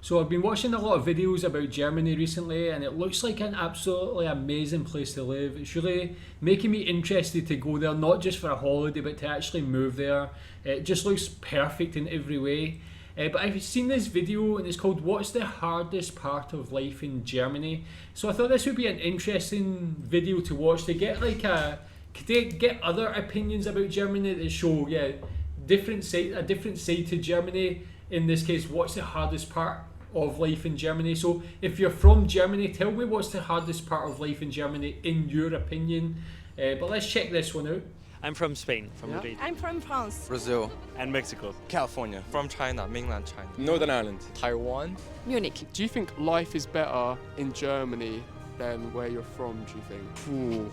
So I've been watching a lot of videos about Germany recently, and it looks like an absolutely amazing place to live. It's really making me interested to go there, not just for a holiday, but to actually move there. It just looks perfect in every way. But I've seen this video and it's called "What's the hardest part of life in Germany?" So I thought this would be an interesting video to watch to get get other opinions about Germany that show a different side to Germany. In this case, what's the hardest part of life in Germany? So if you're from Germany, tell me what's the hardest part of life in Germany in your opinion. But let's check this one out. I'm from Spain, from Madrid. I'm from France. Brazil. And Mexico. California. From China, mainland China. Northern Ireland. Taiwan. Munich. Do you think life is better in Germany than where you're from, do you think? Ooh.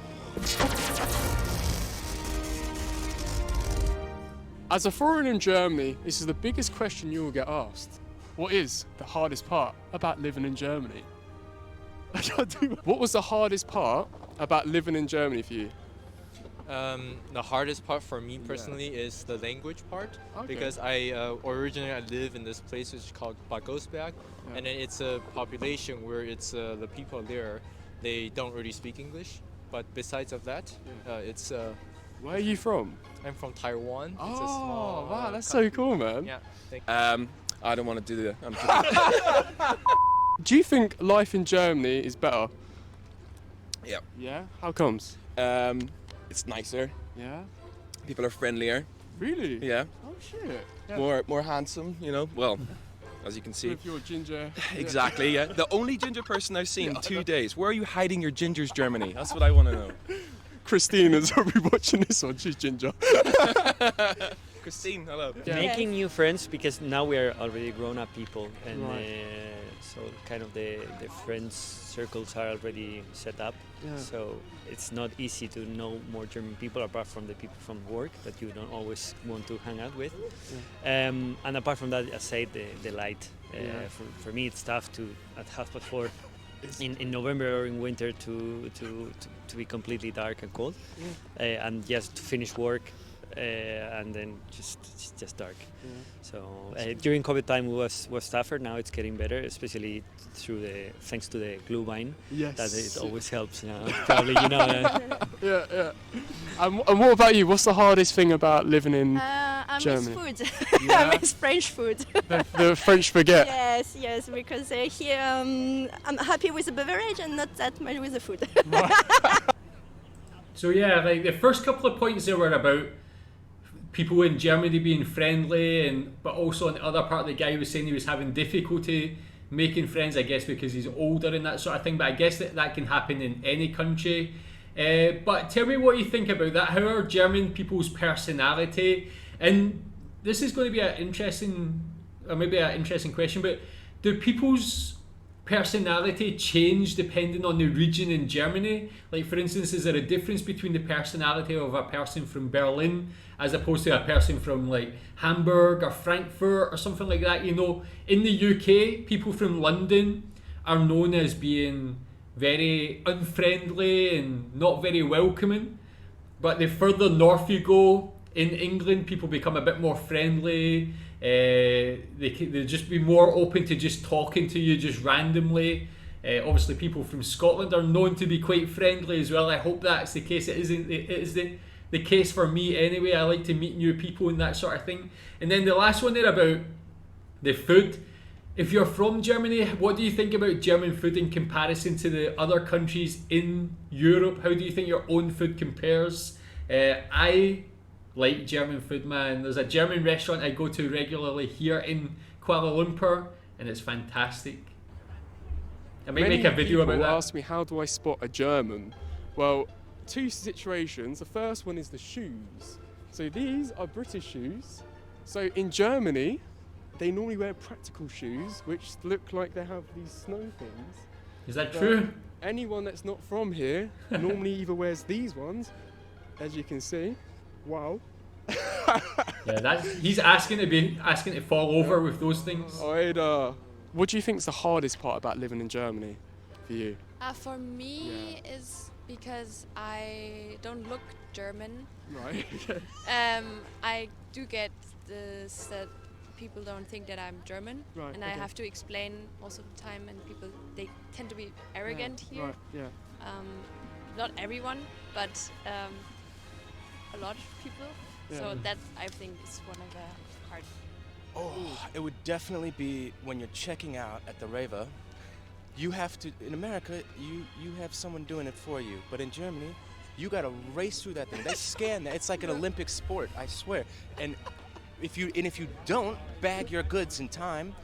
As a foreigner in Germany, this is the biggest question you will get asked. What is the hardest part about living in Germany? What was the hardest part about living in Germany for you? The hardest part for me personally is the language part, because I originally live in this place which is called Bad Godesberg, and then it's a population where it's the people there, they don't really speak English, but besides of that, it's. Where are you from? I'm from Taiwan. Oh, it's a small, wow, that's so cool, man. Yeah. I don't want to do that. Do you think life in Germany is better? Yeah. Yeah? How comes? It's nicer. Yeah? People are friendlier. Really? Yeah. Oh, shit. Yeah. More handsome, you know. Well, as you can see. With your ginger. Exactly, yeah. The only ginger person I've seen in 2 days. Where are you hiding your gingers, Germany? That's what I want to know. Christina's probably watching this one. She's ginger. Christine, hello. Yeah. Making new friends, because now we are already grown-up people, and Right. so kind of the friends circles are already set up. Yeah. So it's not easy to know more German people apart from the people from work that you don't always want to hang out with. Yeah. And apart from that, I say the light. Yeah. For me, it's tough to at 4:30 in November or in winter to be completely dark and cold, and just to finish work. And then it's just dark. Yeah. So during COVID time was tougher. Now it's getting better, especially thanks to the Glühwein. Yes. That it always helps. Probably you know. Yeah, yeah. And what about you? What's the hardest thing about living in I miss Germany? food. Yeah. I miss French food. the French baguette? Yes, because here I'm happy with the beverage and not that much with the food. So yeah, like the first couple of points there were about people in Germany being friendly, but also on the other part, the guy was saying he was having difficulty making friends, I guess because he's older and that sort of thing. But I guess that can happen in any country. But tell me what you think about that. How are German people's personality? And this is going to be an interesting question. But do people's personality change depending on the region in Germany? Like, for instance, is there a difference between the personality of a person from Berlin as opposed to a person from like Hamburg or Frankfurt or something like that? You know, in the UK, people from London are known as being very unfriendly and not very welcoming, but the further north you go in England, people become a bit more friendly. They'll just be more open to just talking to you just randomly. Obviously people from Scotland are known to be quite friendly as well. I hope that's the case. It is the case for me anyway. I like to meet new people and that sort of thing. And then the last one there about the food. If you're from Germany, what do you think about German food in comparison to the other countries in Europe? How do you think your own food compares? I like German food, man. There's a German restaurant I go to regularly here in Kuala Lumpur, and it's fantastic. I might make a video about that. People ask me, how do I spot a German? Well, two situations. The first one is the shoes. So these are British shoes. So in Germany, they normally wear practical shoes, which look like they have these snow things. Is that true? Anyone that's not from here normally either wears these ones, as you can see. Wow. Yeah, he's asking to fall over with those things. What do you think is the hardest part about living in Germany for you? For me, is because I don't look German. Right. I do get this that people don't think that I'm German, Right, and I okay. have to explain most of the time, and people, they tend to be arrogant here. Right, yeah. Not everyone, but a lot of people. Yeah. So that, I think, is one of the hard. Oh, it would definitely be when you're checking out at the raver. You have to, in America, you have someone doing it for you. But in Germany, you gotta race through that thing. They scan that. It's like an Olympic sport, I swear. And if you don't bag your goods in time,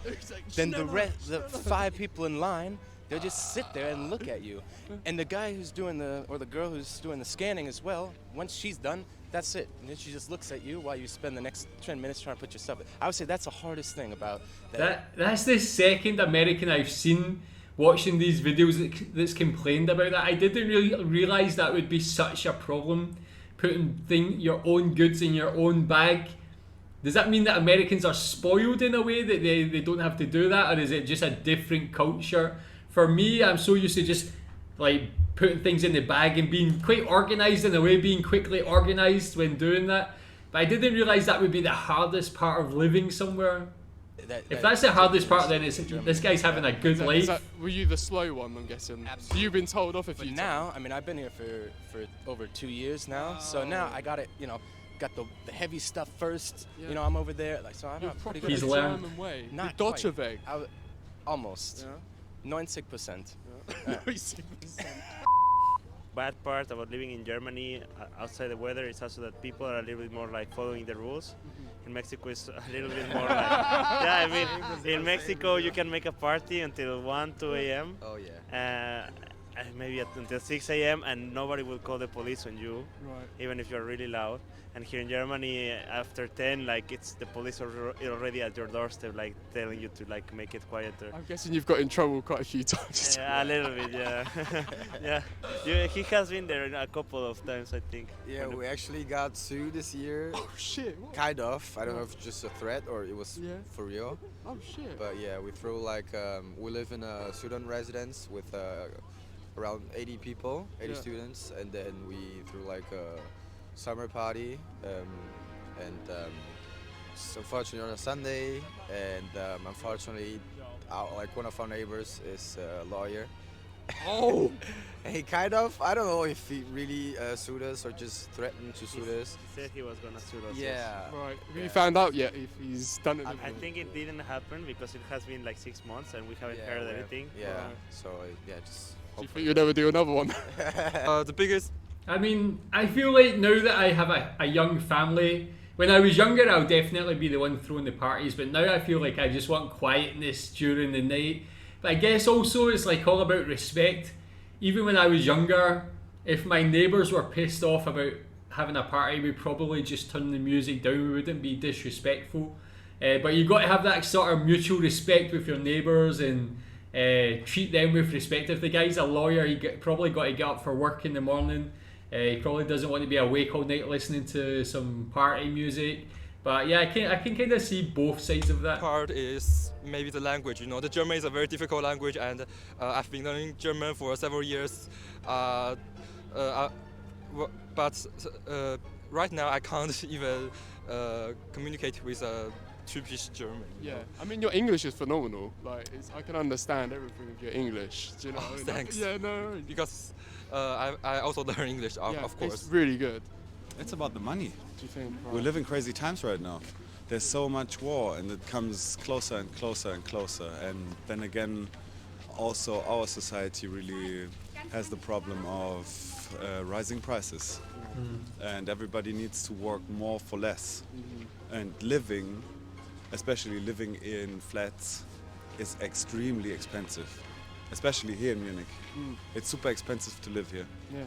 then the 5 people in line, they'll just sit there and look at you. And the guy who's doing the girl who's doing the scanning as well, once she's done, that's it. And then she just looks at you while you spend the next 10 minutes trying to put your stuff. I would say that's the hardest thing about that. That's the second American I've seen watching these videos that's complained about that. I didn't really realise that would be such a problem, putting your own goods in your own bag. Does that mean that Americans are spoiled in a way that they don't have to do that, or is it just a different culture? For me, I'm so used to just like putting things in the bag and being quite organised in a way, being quickly organised when doing that. But I didn't realise that would be the hardest part of living somewhere. If that's the hardest part, then it's this guy's having a good life. Were you the slow one, I'm guessing? Absolutely. You've been told off a few But now, I mean, I've been here for over 2 years now, so now I got it, got the heavy stuff first. Yeah. I'm over there, like, so I'm You're pretty proper good. He's the learned. German way. Not The Deutsche quite. Weg. Almost. Yeah. 90%. Bad part about living in Germany outside the weather is also that people are a little bit more like following the rules. In Mexico it's a little bit more like, yeah, I mean, in Mexico you can make a party until 1, 2 a.m. Oh yeah. Maybe until 6 a.m. and nobody will call the police on you, Right. even if you're really loud. And here in Germany, after 10, like it's the police are already at your doorstep, like telling you to like make it quieter. I'm guessing you've got in trouble quite a few times. Yeah, a little bit, yeah. He has been there a couple of times, I think. Yeah, we actually got sued this year. Oh shit, what? Kind of. I don't know if it's just a threat or it was Yeah. for real. Oh shit. But yeah, we threw like we live in a student residence with around 80 people, 80 Yeah. students, and then we threw like a summer party, unfortunately on a Sunday, and unfortunately, like one of our neighbors is a lawyer. Oh! And he kind of, I don't know if he really sued us or just threatened to sue us. He said he was gonna sue us. Yeah. Right. Have Yeah. you found out yet if he's done it? I think it didn't happen because it has been like 6 months and we haven't Yeah, heard we have- anything. Yeah. Right. So yeah, just. Do you think you'll never do another one? The biggest. I mean, I feel like now that I have a young family, when I was younger, I'll definitely be the one throwing the parties, but now I feel like I just want quietness during the night. But I guess also it's like all about respect. Even when I was younger, if my neighbours were pissed off about having a party, we'd probably just turn the music down. We wouldn't be disrespectful. But you've got to have that sort of mutual respect with your neighbours and treat them with respect. If the guy's a lawyer, probably got to get up for work in the morning. He probably doesn't want to be awake all night listening to some party music. But yeah, I can kind of see both sides of that. Part is maybe the language. The German is a very difficult language, and I've been learning German for several years. But right now I can't even communicate with a typisch German. Yeah. I mean, your English is phenomenal. Like, I can understand everything of your English. Do you know? Oh, what I mean? thanks. Yeah, no. Because I also learn English, Yeah, of course. it's really good. It's about the money. Do you think? We're living crazy times right now. There's so much war and it comes closer and closer and closer. And then again, also our society really has the problem of rising prices. And everybody needs to work more for less. And living, especially living in flats, is extremely expensive. Especially here in Munich. It's super expensive to live here. Yeah.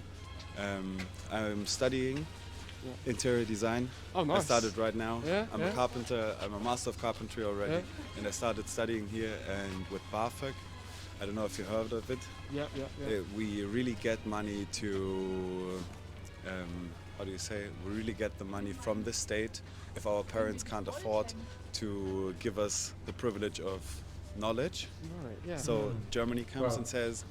I'm studying interior design. Oh, nice. I started right now. Yeah, I'm a carpenter. I'm a master of carpentry already. Yeah. And I started studying here and with BAföG. I don't know if you heard of it. Yeah. We really get money to, how do you say? We really get the money from the state if our parents can't afford to give us the privilege of knowledge. Right, yeah. So Germany comes and says,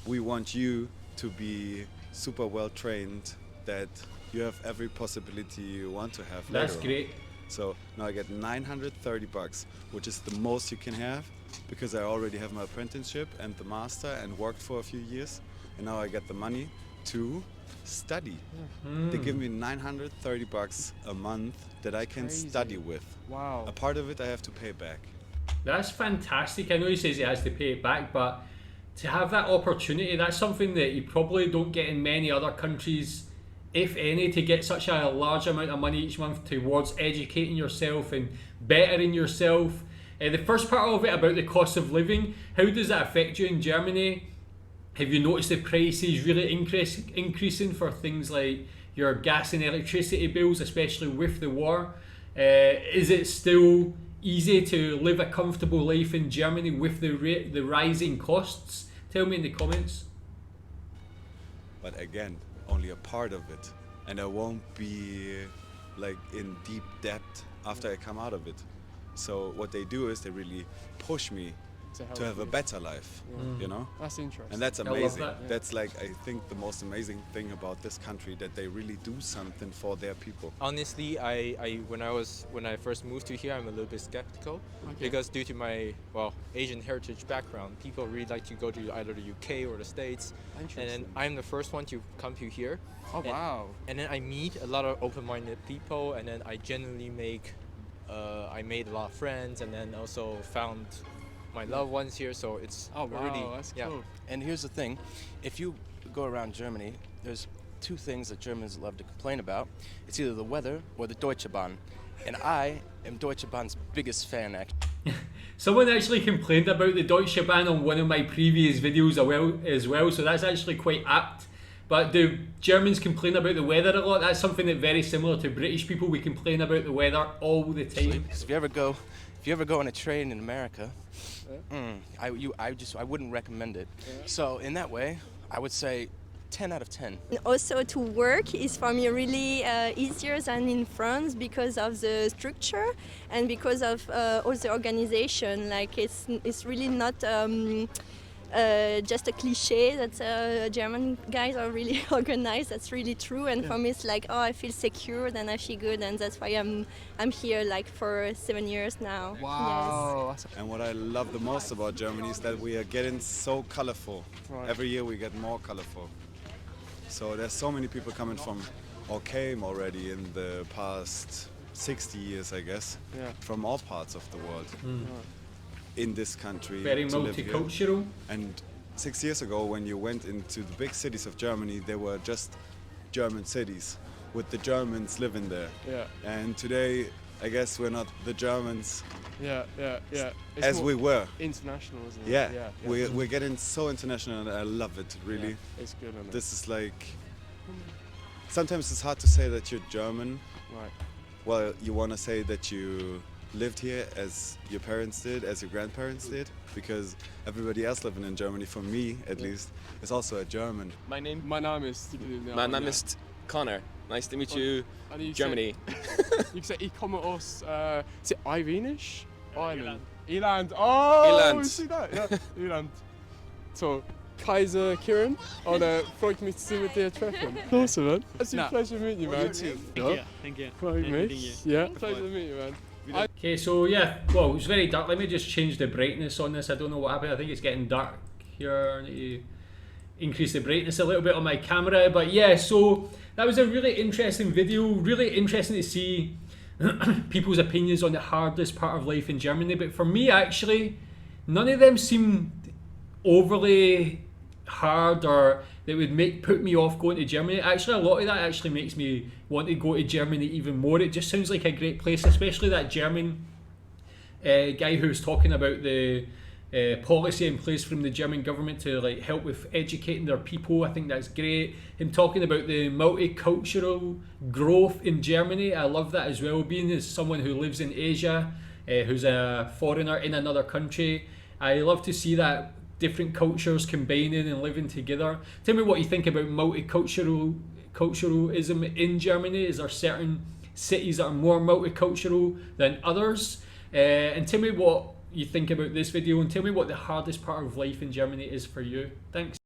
we want you to be super well trained, that you have every possibility you want to have. That's later on." great. So now I get 930 bucks, which is the most you can have, because I already have my apprenticeship and the master and worked for a few years, and now I get the money to study. They give me 930 bucks a month that I can study with. Wow. A part of it I have to pay back. That's fantastic. I know he says he has to pay it back, but to have that opportunity, that's something that you probably don't get in many other countries, if any, to get such a large amount of money each month towards educating yourself and bettering yourself. The first part of it about the cost of living, how does that affect you in Germany? Have you noticed the prices really increasing for things like your gas and electricity bills, especially with the war? Is it still easy to live a comfortable life in Germany with the rising costs? Tell me in the comments. But again, only a part of it, and I won't be like in deep debt after I come out of it. So what they do is they really push me to have a better life, you know? That's interesting. And that's amazing. that. That's like, I think, the most amazing thing about this country, that they really do something for their people. Honestly, when I first moved to here, I'm a little bit skeptical because due to my Asian heritage background, people really like to go to either the UK or the States, and then I'm the first one to come to here. Oh wow! And then I meet a lot of open-minded people, and then I generally I made a lot of friends, and then also found my loved ones here, so it's really that's cool. And here's the thing, if you go around Germany, there's two things that Germans love to complain about. It's either the weather or the Deutsche Bahn. And I am Deutsche Bahn's biggest fan, actually. Someone actually complained about the Deutsche Bahn on one of my previous videos as well, so that's actually quite apt. But do Germans complain about the weather a lot? That's something that's very similar to British people. We complain about the weather all the time. Because if you ever go on a train in America, I wouldn't recommend it. So in that way, I would say 10 out of 10. Also to work is for me really easier than in France because of the structure and because of all the organization. Like it's really not just a cliche that German guys are really organized. That's really true, and for me it's like, oh, I feel secure and I feel good, and that's why I'm here like for 7 years now. Wow. Yes. And what I love the most about Germany is that we are getting so colorful. Right. Every year we get more colorful. So there's so many people coming from, or came already in the past 60 years, I guess, from all parts of the world. In this country. Very to live here. multicultural. And 6 years ago, when you went into the big cities of Germany, they were just German cities with the Germans living there. Yeah. And today, I guess we're not the Germans It's as we were. International, isn't it? Yeah. We're getting so international, and I love it, really. Yeah, it's good, isn't it? This is like, sometimes it's hard to say that you're German. Right. Well, you want to say that you lived here as your parents did, as your grandparents did, because everybody else living in Germany, for me at least, is also a German. Mein Name ist Connor. Nice to meet you, Germany. You say, ich komme aus, is it Irenisch? Ireland. Irland. Oh, Irland. see that? Yeah, Irland. So, Kaiser Kieran, freut mich zu mit dir treffen. Awesome, man. It's a pleasure meeting you, man. You too. Thank you. Freut mich. Yeah, pleasure to meet you, man. Okay, so yeah, well, it's very dark. Let me just change the brightness on this. I don't know what happened. I think it's getting dark here. I need to increase the brightness a little bit on my camera. But yeah, so that was a really interesting video. Really interesting to see people's opinions on the hardest part of life in Germany. But for me, actually, none of them seem overly hard or that would put me off going to Germany. Actually, a lot of that actually makes me want to go to Germany even more. It just sounds like a great place, especially that German guy who's talking about the policy in place from the German government to like help with educating their people. I think that's great. Him talking about the multicultural growth in Germany, I love that as well. Being as someone who lives in Asia, who's a foreigner in another country, I love to see that different cultures combining and living together. Tell me what you think about multiculturalism in Germany. Is there certain cities that are more multicultural than others? And tell me what you think about this video, and tell me what the hardest part of life in Germany is for you. Thanks.